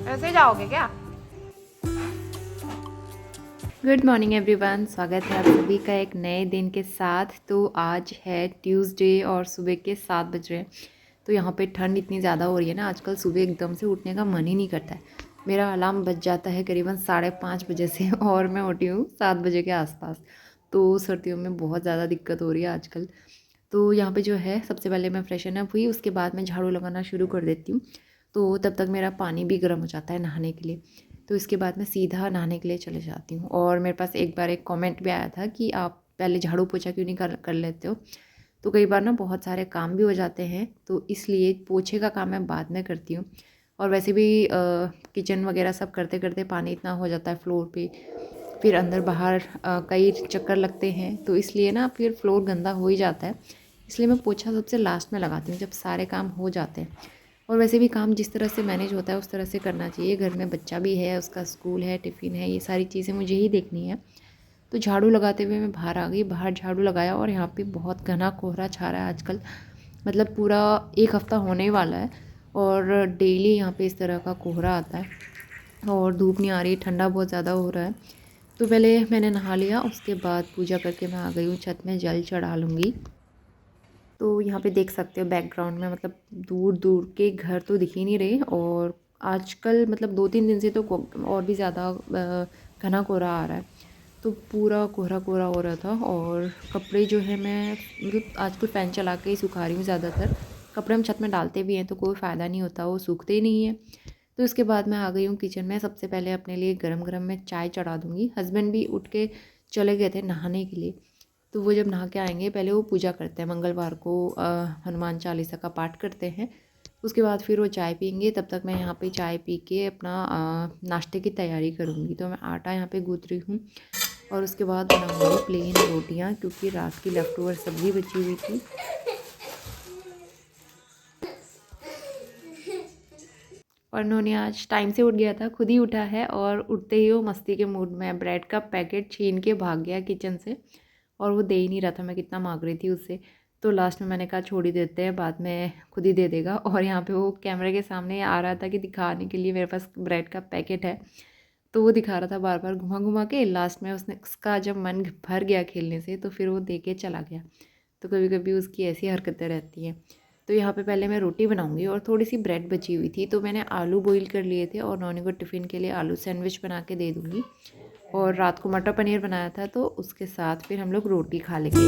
ऐसे जाओगे क्या? गुड मॉर्निंग एवरीवन, स्वागत है आप सभी का एक नए दिन के साथ। तो आज है ट्यूसडे और सुबह के 7 बज रहे हैं। तो यहाँ पे ठंड इतनी ज़्यादा हो रही है ना आजकल, सुबह एकदम से उठने का मन ही नहीं करता है। मेरा अलार्म बज जाता है करीबन 5:30 बजे से और मैं उठी हूँ 7 बजे के आसपास। तो सर्दियों में बहुत ज़्यादा दिक्कत हो रही है आजकल। तो यहाँ पे जो है सबसे पहले मैं फ्रेशन अप हुई, उसके बाद मैं झाड़ू लगाना शुरू कर देती हूँ। तो तब तक मेरा पानी भी गर्म हो जाता है नहाने के लिए। तो इसके बाद मैं सीधा नहाने के लिए चले जाती हूँ। और मेरे पास एक बार एक कमेंट भी आया था कि आप पहले झाड़ू पोछा क्यों नहीं कर लेते हो। तो कई बार ना बहुत सारे काम भी हो जाते हैं, तो इसलिए पोछे का काम मैं बाद में करती हूँ। और वैसे भी किचन वगैरह सब करते करते पानी इतना हो जाता है फ्लोर पे, फिर अंदर बाहर कई चक्कर लगते हैं, तो इसलिए ना फिर फ्लोर गंदा हो ही जाता है। इसलिए मैं पोछा सबसे लास्ट में लगाती हूँ जब सारे काम हो जाते हैं। और वैसे भी काम जिस तरह से मैनेज होता है उस तरह से करना चाहिए। घर में बच्चा भी है, उसका स्कूल है, टिफ़िन है, ये सारी चीज़ें मुझे ही देखनी है। तो झाड़ू लगाते हुए मैं बाहर आ गई, बाहर झाड़ू लगाया और यहाँ पे बहुत घना कोहरा छा रहा है आजकल। मतलब पूरा एक हफ़्ता होने ही वाला है और डेली यहाँ पे इस तरह का कोहरा आता है और धूप नहीं आ रही, ठंडा बहुत ज़्यादा हो रहा है। तो पहले मैंने नहा लिया, उसके बाद पूजा करके मैं आ गई हूँ छत में, जल चढ़ा लूँगी। तो यहाँ पे देख सकते हो बैकग्राउंड में, मतलब दूर दूर के घर तो दिख ही नहीं रहे। और आजकल मतलब 2-3 दिन से तो और भी ज़्यादा घना कोहरा आ रहा है। तो पूरा कोहरा कोहरा हो रहा था और कपड़े जो है मैं मतलब आजकल फ़ैन चला के ही सुखा रही हूँ ज़्यादातर। कपड़े हम छत में डालते भी हैं तो कोई फ़ायदा नहीं होता, वो सूखते ही नहीं है। तो इसके बाद मैं आ गई हूँ किचन में। सबसे पहले अपने लिए गरम गरम मैं चाय चढ़ा दूँगी। हस्बैंड भी उठ के चले गए थे नहाने के लिए। तो वो जब नहा के आएंगे पहले वो पूजा करते हैं, मंगलवार को हनुमान चालीसा का पाठ करते हैं। उसके बाद फिर वो चाय पियेंगे, तब तक मैं यहाँ पे चाय पी के अपना नाश्ते की तैयारी करूँगी। तो मैं आटा यहाँ पे गूँथ रही हूँ और उसके बाद बनाऊँगी प्लेन रोटियाँ, क्योंकि रात की लेफ्ट ओवर सब्ज़ी बची हुई थी। और उन्होंने आज टाइम से उठ गया था, खुद ही उठा है और उठते ही वो मस्ती के मूड में ब्रेड का पैकेट छीन के भाग गया किचन से। और वो दे ही नहीं रहा था, मैं कितना मांग रही थी उससे। तो लास्ट में मैंने कहा छोड़ ही देते हैं, बाद में खुद ही दे देगा। और यहाँ पे वो कैमरे के सामने आ रहा था कि दिखाने के लिए मेरे पास ब्रेड का पैकेट है। तो वो दिखा रहा था बार बार घुमा घुमा के। लास्ट में उसने उसका जब मन भर गया खेलने से तो फिर वो दे के चला गया। तो कभी कभी उसकी ऐसी हरकतें रहती हैं। तो यहाँ पे पहले मैं रोटी बनाऊंगी और थोड़ी सी ब्रेड बची हुई थी तो मैंने आलू बॉईल कर लिए थे और नॉनी को टिफ़िन के लिए आलू सैंडविच बना के दे दूँगी। और रात को मटर पनीर बनाया था तो उसके साथ फिर हम लोग रोटी खा लेंगे।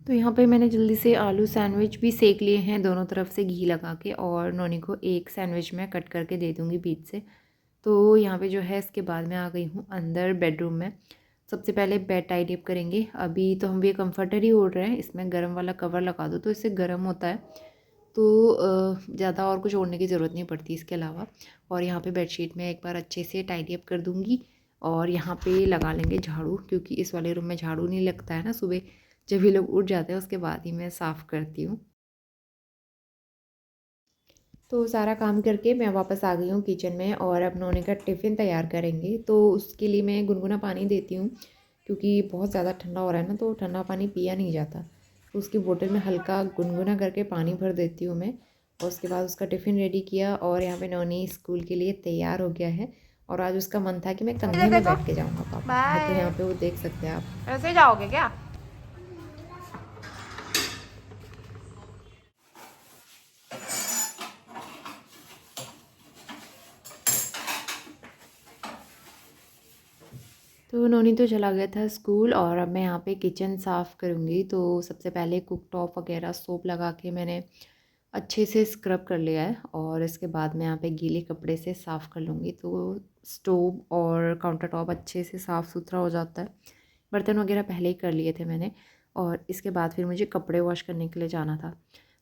तो यहाँ पे मैंने जल्दी से आलू सैंडविच भी सेक लिए हैं दोनों तरफ से घी लगा के, और नॉनी को एक सैंडविच मैं कट करके दे दूँगी बीच से। तो यहाँ पे जो है इसके बाद मैं आ गई हूँ अंदर बेडरूम में। सबसे पहले बेड टाइडी अप करेंगे। अभी तो हम भी कंफर्टर ही ओढ़ रहे हैं, इसमें गर्म वाला कवर लगा दो तो इससे गर्म होता है। तो ज़्यादा और कुछ ओढ़ने की ज़रूरत नहीं पड़ती इसके अलावा। और यहाँ पे बेडशीट में एक बार अच्छे से टाइडी अप कर दूँगी। और यहाँ पे लगा लेंगे झाड़ू, क्योंकि इस वाले रूम में झाड़ू नहीं लगता है ना सुबह, जब ये लोग उठ जाते हैं उसके बाद ही मैं साफ़ करती हूँ। तो सारा काम करके मैं वापस आ गई हूँ किचन में और अब नोने का टिफ़िन तैयार करेंगे। तो उसके लिए मैं गुनगुना पानी देती हूँ, क्योंकि बहुत ज़्यादा ठंडा हो रहा है ना तो ठंडा पानी पिया नहीं जाता। तो उसकी बोतल में हल्का गुनगुना करके पानी भर देती हूँ मैं। और उसके बाद उसका टिफ़िन रेडी किया और यहाँ पे नोनी स्कूल के लिए तैयार हो गया है। और आज उसका मन था कि मैं कंधे में देखो, बैठ के जाऊँगा पापा के, तो बाय। यहाँ पे वो देख सकते हैं आप। ऐसे जाओगे क्या? तो नोनी तो चला गया था स्कूल और अब मैं यहाँ पे किचन साफ़ करूँगी। तो सबसे पहले कुक टॉप वगैरह सोप लगा के मैंने अच्छे से स्क्रब कर लिया है और इसके बाद मैं यहाँ पे गीले कपड़े से साफ़ कर लूँगी। तो स्टोव और काउंटर टॉप अच्छे से साफ़ सुथरा हो जाता है। बर्तन वगैरह पहले ही कर लिए थे मैंने। और इसके बाद फिर मुझे कपड़े वॉश करने के लिए जाना था।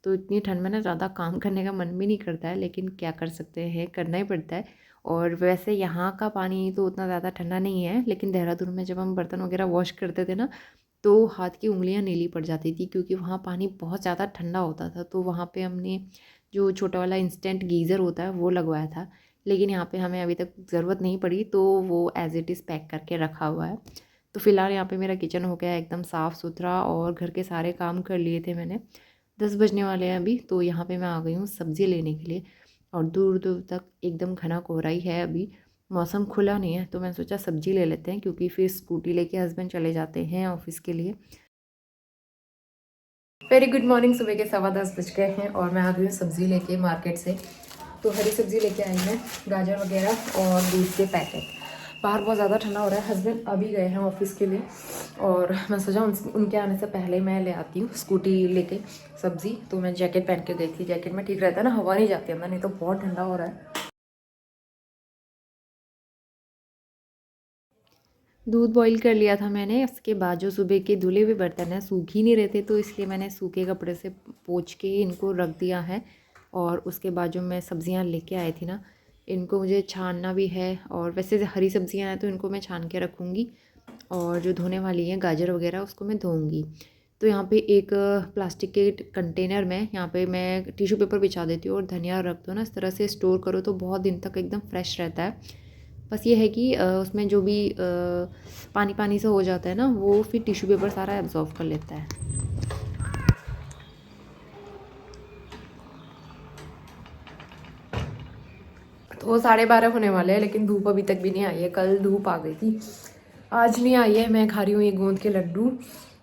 तो इतनी ठंड में ना ज़्यादा काम करने का मन भी नहीं करता है, लेकिन क्या कर सकते हैं, करना ही पड़ता है। और वैसे यहाँ का पानी तो उतना ज़्यादा ठंडा नहीं है, लेकिन देहरादून में जब हम बर्तन वगैरह वॉश करते थे ना तो हाथ की उंगलियां नीली पड़ जाती थी, क्योंकि वहाँ पानी बहुत ज़्यादा ठंडा होता था। तो वहाँ पे हमने जो छोटा वाला इंस्टेंट गीज़र होता है वो लगवाया था, लेकिन यहाँ पे हमें अभी तक ज़रूरत नहीं पड़ी, तो वो एज़ इट इज़ पैक करके रखा हुआ है। तो फ़िलहाल यहाँ पे मेरा किचन हो गया है एकदम साफ़ सुथरा और घर के सारे काम कर लिए थे मैंने। 10 बजने वाले हैं अभी, तो यहाँ पे मैं आ गई हूँ सब्ज़ी लेने के लिए और दूर दूर तक एकदम घना कोहरा ही है अभी, मौसम खुला नहीं है। तो मैंने सोचा सब्ज़ी ले लेते हैं, क्योंकि फिर स्कूटी लेके हस्बैंड चले जाते हैं ऑफिस के लिए। वेरी गुड मॉर्निंग, सुबह के 10:15 बज गए हैं और मैं आ गई हूँ सब्ज़ी लेके मार्केट से। तो हरी सब्ज़ी लेके आई हैं, गाजर वगैरह और दूध के पैकेट। बाहर बहुत ज़्यादा ठंडा हो रहा है, हस्बैंड अभी गए हैं ऑफिस के लिए और मैं सोचा उनके आने से पहले मैं ले आती हूँ स्कूटी लेके सब्ज़ी। तो मैं जैकेट पहन के गई थी, जैकेट में ठीक रहता है ना, हवा नहीं जाती अंदर, नहीं तो बहुत ठंडा हो रहा है। दूध बॉईल कर लिया था मैंने, उसके बाद जो सुबह के धुले हुए बर्तन हैं सूख ही नहीं रहे थे, तो इसलिए मैंने सूखे कपड़े से पोंछ के इनको रख दिया है। और उसके बाद जो मैं सब्ज़ियां लेके आई थी ना, इनको मुझे छानना भी है, और वैसे हरी सब्ज़ियां हैं तो इनको मैं छान के रखूँगी, और जो धोने वाली हैं गाजर वगैरह उसको मैं धोऊँगी। तो यहाँ पे एक प्लास्टिक के कंटेनर में यहाँ पे मैं टिश्यू पेपर बिछा देती हूँ और धनिया रख दो ना, इस तरह से स्टोर करो तो बहुत दिन तक एकदम फ्रेश रहता है। बस ये है कि उसमें जो भी पानी पानी से हो जाता है ना, वो फिर टिश्यू पेपर सारा एब्जॉर्व कर लेता है। तो 12:30 होने वाले हैं, लेकिन धूप अभी तक भी नहीं आई है। कल धूप आ गई थी, आज नहीं आई है। मैं खा रही हूँ ये गोंद के लड्डू,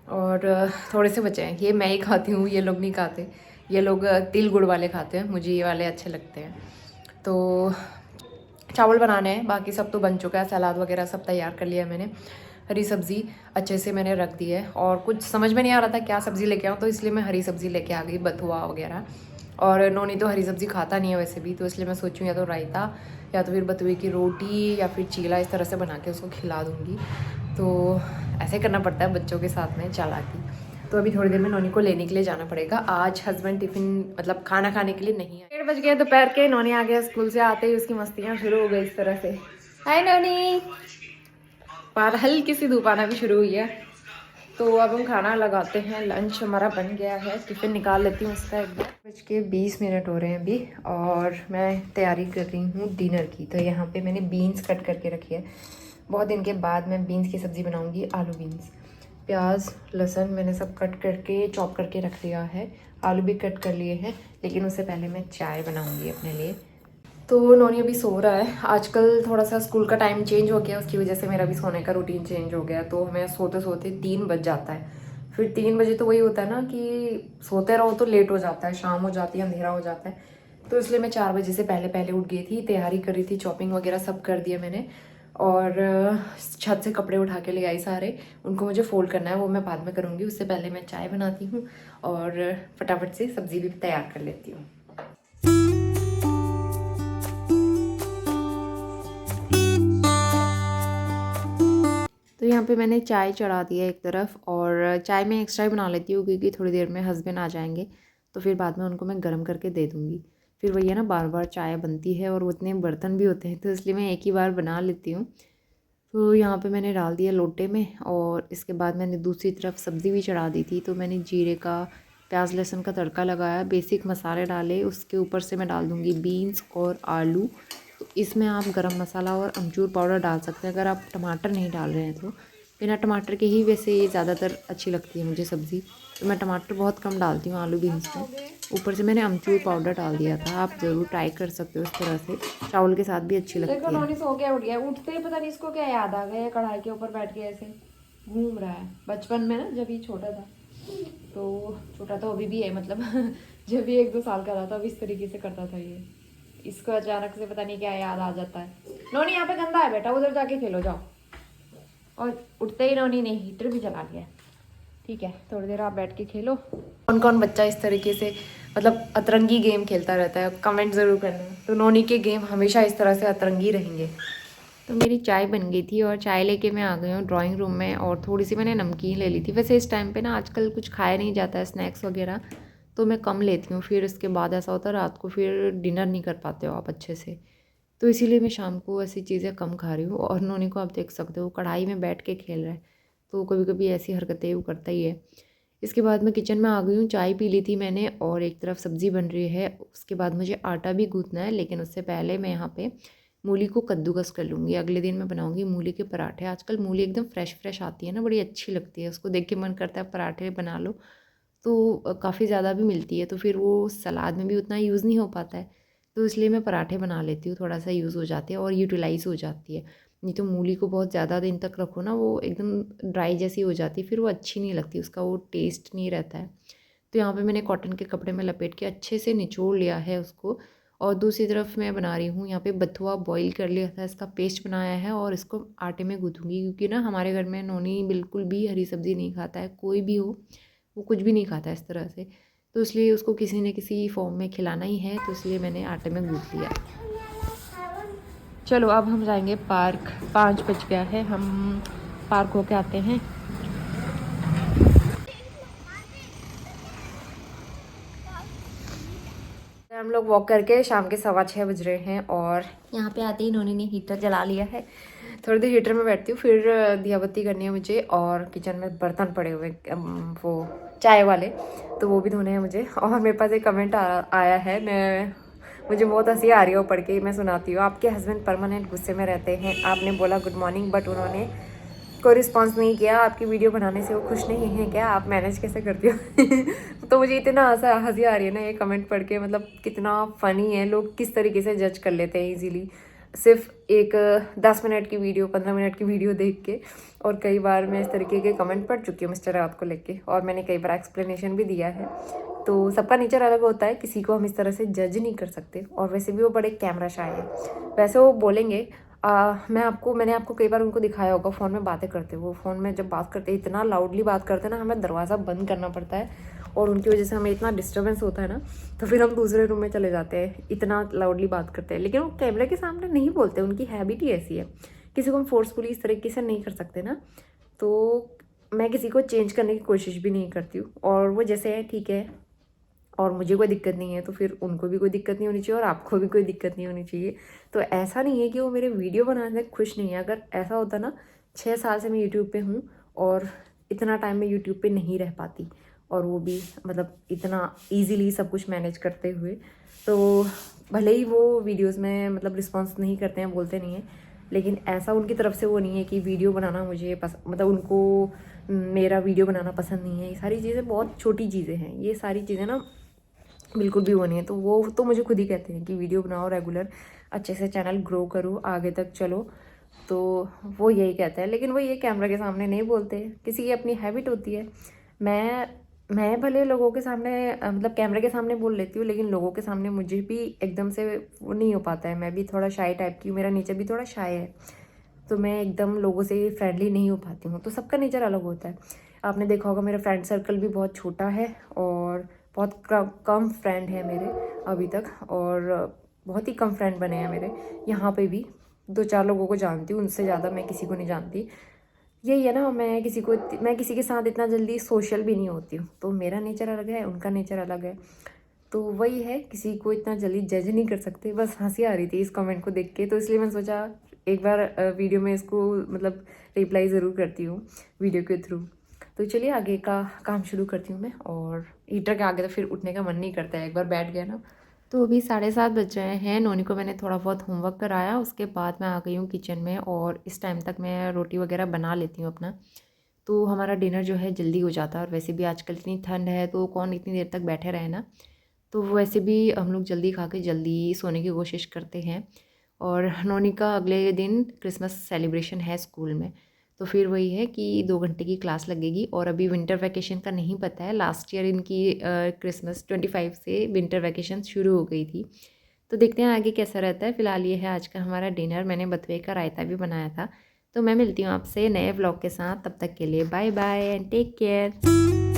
और थोड़े से बचे हैं, ये मैं ही खाती हूँ, ये लोग नहीं खाते। ये लोग तिल गुड़ वाले खाते हैं, मुझे ये वाले अच्छे लगते हैं। तो चावल बनाने हैं, बाकी सब तो बन चुका है, सलाद वगैरह सब तैयार कर लिया है मैंने। हरी सब्ज़ी अच्छे से मैंने रख दी है, और कुछ समझ में नहीं आ रहा था क्या सब्ज़ी लेके आऊँ, तो इसलिए मैं हरी सब्ज़ी लेके आ गई, बथुआ वगैरह। और नोनी तो हरी सब्ज़ी खाता नहीं है वैसे भी, तो इसलिए मैं सोचूँ या तो रायता या तो फिर बथुए की रोटी या फिर चीला इस तरह से बना के उसको खिला दूँगी। तो ऐसे करना पड़ता है बच्चों के साथ में चालाकी। तो अभी थोड़ी देर में नोनी को लेने के लिए जाना पड़ेगा। आज हस्बैंड टिफ़िन मतलब खाना खाने के लिए नहीं आए। 1:30 बज गए दोपहर के, नोनी आ गया स्कूल से, आते ही उसकी मस्तियाँ शुरू हो गई इस तरह से। हाय नोनी। बाहर हल्की सी धूप आना भी शुरू हुई है। तो अब हम खाना लगाते हैं, लंच हमारा बन गया है, टिफ़िन निकाल लेती हूँ उसका। 1:20 हो रहे हैं अभी, और मैं तैयारी कर रही हूँ डिनर की। तो यहाँ पे मैंने बीन्स कट करके रखी है, बहुत दिन के बाद मैं बीन्स की सब्ज़ी बनाऊँगी, आलू बीन्स। प्याज लहसुन मैंने सब कट करके चॉप करके रख लिया है, आलू भी कट कर लिए हैं, लेकिन उससे पहले मैं चाय बनाऊँगी अपने लिए। तो नोनी अभी सो रहा है। आजकल थोड़ा सा स्कूल का टाइम चेंज हो गया, उसकी वजह से मेरा भी सोने का रूटीन चेंज हो गया, तो हमें सोते सोते 3 बज जाता है। फिर 3 बजे तो वही होता है ना कि सोते रहो तो लेट हो जाता है, शाम हो जाती है, अंधेरा हो जाता है। तो इसलिए मैं 4 बजे से पहले पहले उठ गई थी, तैयारी कर रही थी, चॉपिंग वगैरह सब कर दिया मैंने। और छत से कपड़े उठा के ले आई सारे, उनको मुझे फोल्ड करना है, वो मैं बाद में करूँगी। उससे पहले मैं चाय बनाती हूँ और फटाफट से सब्ज़ी भी तैयार कर लेती हूँ। तो यहाँ पे मैंने चाय चढ़ा दी है एक तरफ, और चाय मैं एक्स्ट्रा ही बना लेती हूँ क्योंकि थोड़ी देर में हस्बैंड आ जाएंगे, तो फिर बाद में उनको मैं गर्म करके दे दूँगी। फिर वही है ना, बार बार चाय बनती है और उतने बर्तन भी होते हैं, तो इसलिए मैं एक ही बार बना लेती हूँ। तो यहाँ पे मैंने डाल दिया लोटे में, और इसके बाद मैंने दूसरी तरफ सब्ज़ी भी चढ़ा दी थी। तो मैंने जीरे का, प्याज लहसुन का तड़का लगाया, बेसिक मसाले डाले, उसके ऊपर से मैं डाल दूँगी बीन्स और आलू। तो इसमें आप गरम मसाला और अमचूर पाउडर डाल सकते हैं, अगर आप टमाटर नहीं डाल रहे हैं तो। बिना टमाटर के ही वैसे ये ज़्यादातर अच्छी लगती है मुझे सब्ज़ी, तो मैं टमाटर बहुत कम डालती हूँ आलू बीन्स में। ऊपर से मैंने अमचूर पाउडर डाल दिया था, आप ज़रूर ट्राई कर सकते हो इस तरह से, चावल के साथ भी अच्छी लगती है। देखो सो गया, उठ गया, उठते ही पता नहीं इसको क्या याद आ गया, कढ़ाई के ऊपर बैठ के ऐसे घूम रहा है। बचपन में ना, जब ये छोटा था, तो छोटा तो अभी भी है मतलब जब ये 1-2 साल का था तब इस तरीके से करता था ये। इसको अचानक से पता नहीं क्या याद आ जाता है। नोनी यहाँ पे गंदा है बेटा, उधर जाके खेलो जाओ। और उठते ही नोनी ने हीटर भी जला लिया। ठीक है, थोड़ी देर आप बैठ के खेलो। कौन कौन बच्चा इस तरीके से मतलब अतरंगी गेम खेलता रहता है, कमेंट ज़रूर करना। तो नोनी के गेम हमेशा इस तरह से अतरंगी रहेंगे। तो मेरी चाय बन गई थी और चाय लेके मैं आ गई हूँ ड्राइंग रूम में, और थोड़ी सी मैंने नमकीन ले ली थी। वैसे इस टाइम पे ना आजकल कुछ खाया नहीं जाता है स्नैक्स वगैरह, तो मैं कम लेती हूँ। फिर उसके बाद ऐसा होता है रात को फिर डिनर नहीं कर पाते हो आप अच्छे से, तो इसीलिए मैं शाम को ऐसी चीज़ें कम खा रही हूँ। और नोनी को आप देख सकते हो कढ़ाई में बैठ के खेल रहा है, तो कभी कभी ऐसी हरकतें वो करता ही है। इसके बाद मैं किचन में आ गई हूँ, चाय पी ली थी मैंने और एक तरफ सब्ज़ी बन रही है। उसके बाद मुझे आटा भी गूँथना है, लेकिन उससे पहले मैं यहाँ पे मूली को कद्दूकस कर लूँगी। अगले दिन मैं बनाऊँगी मूली के पराठे। आजकल मूली एकदम फ्रेश आती है ना, बड़ी अच्छी लगती है, उसको देख के मन करता है पराठे बना लो। तो काफ़ी ज़्यादा भी मिलती है, तो फिर वो सलाद में भी उतना यूज़ नहीं हो पाता है, तो इसलिए मैं पराठे बना लेती हूँ, थोड़ा सा यूज़ हो जाती है और यूटिलाइज़ हो जाती है। नहीं तो मूली को बहुत ज़्यादा दिन तक रखो ना, वो एकदम ड्राई जैसी हो जाती है, फिर वो अच्छी नहीं लगती, उसका वो टेस्ट नहीं रहता है। तो यहाँ पे मैंने कॉटन के कपड़े में लपेट के अच्छे से निचोड़ लिया है उसको। और दूसरी तरफ मैं बना रही हूँ यहाँ पे बथुआ बॉईल कर लिया था, इसका पेस्ट बनाया है और इसको आटे में गूँथूँगी, क्योंकि ना हमारे घर में नोनी बिल्कुल भी हरी सब्ज़ी नहीं खाता है, कोई भी हो वो कुछ भी नहीं खाता इस तरह से, तो इसलिए उसको किसी न किसी फॉर्म में खिलाना ही है, तो इसलिए मैंने आटे में गूँथ लिया। चलो अब हम जाएंगे पार्क, 5 बज गया है, हम पार्क होके आते हैं। हम लोग वॉक करके शाम के 6:15 बज रहे हैं और यहाँ पे आते ही इन्होंने ने हीटर जला लिया है। थोड़ी देर हीटर में बैठती हूँ, फिर दिया बत्ती करनी है मुझे और किचन में बर्तन पड़े हुए वो चाय वाले, तो वो भी धोने हैं मुझे। और मेरे पास एक कमेंट आया है, मुझे बहुत हंसी आ रही है वो पढ़ के, मैं सुनाती हूँ। आपके हस्बैंड परमानेंट गुस्से में रहते हैं, आपने बोला गुड मॉर्निंग बट उन्होंने कोई रिस्पांस नहीं किया, आपकी वीडियो बनाने से वो खुश नहीं है क्या, आप मैनेज कैसे करती हो? तो मुझे इतना हंसी आ रही है ना ये कमेंट पढ़ के, मतलब कितना फ़नी है, लोग किस तरीके से जज कर लेते हैं इजीली, सिर्फ एक 10 मिनट की वीडियो 15 मिनट की वीडियो देख के। और कई बार मैं इस तरीके के कमेंट पढ़ चुकी हूँ मिस्टर रावत को लेके, और मैंने कई बार एक्सप्लेनेशन भी दिया है। तो सबका नेचर अलग होता है, किसी को हम इस तरह से जज नहीं कर सकते। और वैसे भी वो बड़े कैमरा शाय है, वैसे वो बोलेंगे मैंने आपको कई बार उनको दिखाया होगा फ़ोन में बातें करते, वो फ़ोन में जब बात करते इतना लाउडली बात करते हैं ना, हमें दरवाज़ा बंद करना पड़ता है और उनकी वजह से हमें इतना डिस्टर्बेंस होता है ना, तो फिर हम दूसरे रूम में चले जाते हैं, इतना लाउडली बात करते हैं। लेकिन वो कैमरे के सामने नहीं बोलते, उनकी हैबिट ही ऐसी है, किसी को हम फोर्सफुली इस तरीके से नहीं कर सकते ना। तो मैं किसी को चेंज करने की कोशिश भी नहीं करती हूँ, और वो जैसे है ठीक है, और मुझे कोई दिक्कत नहीं है तो फिर उनको भी कोई दिक्कत नहीं होनी चाहिए और आपको भी कोई दिक्कत नहीं होनी चाहिए। तो ऐसा नहीं है कि वो मेरे वीडियो बनाने से खुश नहीं है। अगर ऐसा होता ना, 6 साल से मैं यूट्यूब पे हूँ और इतना टाइम मैं यूट्यूब पे नहीं रह पाती, और वो भी मतलब इतना ईजीली सब कुछ मैनेज करते हुए। तो भले ही वो वीडियोस में मतलब रिस्पॉन्स नहीं करते हैं, बोलते नहीं हैं, लेकिन ऐसा उनकी तरफ से वो नहीं है कि वीडियो बनाना मुझे मतलब उनको मेरा वीडियो बनाना पसंद नहीं है। ये सारी चीज़ें बहुत छोटी चीज़ें हैं, ये सारी चीज़ें ना बिल्कुल भी वो नहीं है। तो वो तो मुझे खुद ही कहते हैं कि वीडियो बनाओ रेगुलर, अच्छे से चैनल ग्रो करो, आगे तक चलो, तो वो यही कहता है। लेकिन वो ये कैमरा के सामने नहीं बोलते, किसी की अपनी हैबिट होती है। मैं भले लोगों के सामने मतलब कैमरे के सामने बोल लेती हूँ, लेकिन लोगों के सामने मुझे भी एकदम से वो नहीं हो पाता है। मैं भी थोड़ा शाय टाइप की हूँ, मेरा नेचर भी थोड़ा शाय है, तो मैं एकदम लोगों से फ्रेंडली नहीं हो पाती हूँ। तो सबका नेचर अलग होता है। आपने देखा होगा मेरा फ्रेंड सर्कल भी बहुत छोटा है और बहुत कम फ्रेंड है मेरे अभी तक, और बहुत ही कम फ्रेंड बने हैं मेरे। यहाँ पे भी 2-4 लोगों को जानती हूँ, उनसे ज़्यादा मैं किसी को नहीं जानती। यही है ना, मैं किसी के साथ इतना जल्दी सोशल भी नहीं होती हूँ। तो मेरा नेचर अलग है, उनका नेचर अलग है, तो वही है, किसी को इतना जल्दी जज नहीं कर सकते। बस हंसी आ रही थी इस कमेंट को देख के, तो इसलिए मैंने सोचा एक बार वीडियो में इसको मतलब रिप्लाई ज़रूर करती हूँ वीडियो के थ्रू। तो चलिए आगे का काम शुरू करती हूँ मैं। और हीटर के आगे तो फिर उठने का मन नहीं करता है, एक बार बैठ गया ना। तो अभी 7:30 बज रहे हैं, नोनी को मैंने थोड़ा बहुत होमवर्क कराया, उसके बाद मैं आ गई हूँ किचन में, और इस टाइम तक मैं रोटी वगैरह बना लेती हूँ अपना, तो हमारा डिनर जो है जल्दी हो जाता है। और वैसे भी आजकल इतनी ठंड है तो कौन इतनी देर तक बैठे रहे ना, तो वैसे भी हम लोग जल्दी खा के जल्दी सोने की कोशिश करते हैं। और नोनी का अगले दिन क्रिसमस सेलिब्रेशन है स्कूल में, तो फिर वही है कि 2 घंटे की क्लास लगेगी। और अभी विंटर वैकेशन का नहीं पता है, लास्ट ईयर इनकी क्रिसमस 25 से विंटर वैकेशन शुरू हो गई थी, तो देखते हैं आगे कैसा रहता है। फ़िलहाल ये है आज का हमारा डिनर, मैंने बथुए का रायता भी बनाया था। तो मैं मिलती हूँ आपसे नए व्लॉग के साथ, तब तक के लिए bye bye and take care.